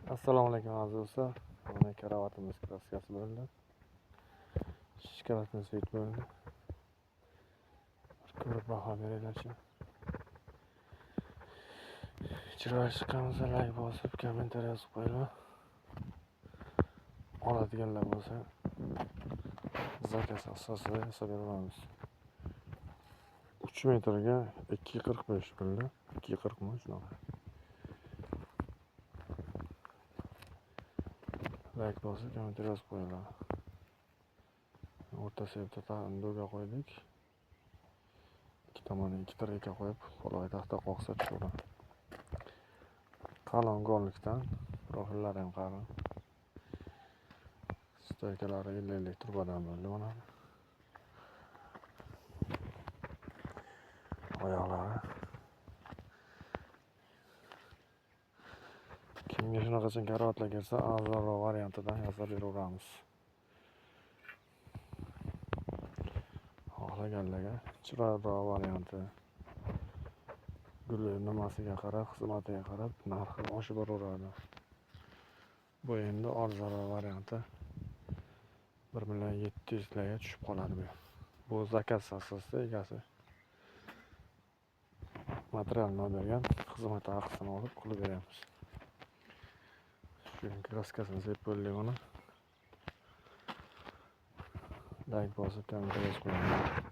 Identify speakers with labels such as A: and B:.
A: Assalomu alaykum aziz do'stlar. Mana karavotimiz kraskasi bo'ldi. Shikaratni svet bo'ldi. Ko'rib baho beringlarchi. Chiroyli chiqqanimizda like bosib, kommentariy yozib qo'yinglar. Oladiganlar bo'lsa zakaz asosida yasab beramiz. 3 metrga 2.45 bo'ldi. 2.40 mi shunaqa. Like bosib, kommentariy yozib qo'yinglar. O'rtasiga do'ga qo'ydik. Ikki tomoniga 2 targa qo'yib, qo'lga taxta qoqsa tushadi. Qalin gollikdan profillari ham qalin. Stoykalari turbadan bo'ldi mana. Oyoqlari. Kimga shunaqacha karavotlar kelsa, arzonroq variantidan yasab beraveramiz. Xohlaganlarga chiroyliroq varianti. Guli nimasiga qarab, xizmatiga qarab narxi oshib boraveradi. Bu endi arzonroq varianti 1.700.000 larga tushib qoladi bu. Bu zakaz asosida egasi materialni bergan, xizmat haqini olib qilib beramiz. Shu kraskasini sep bo'ldik uni. Like bosib, kommentariy yozib qo'ying.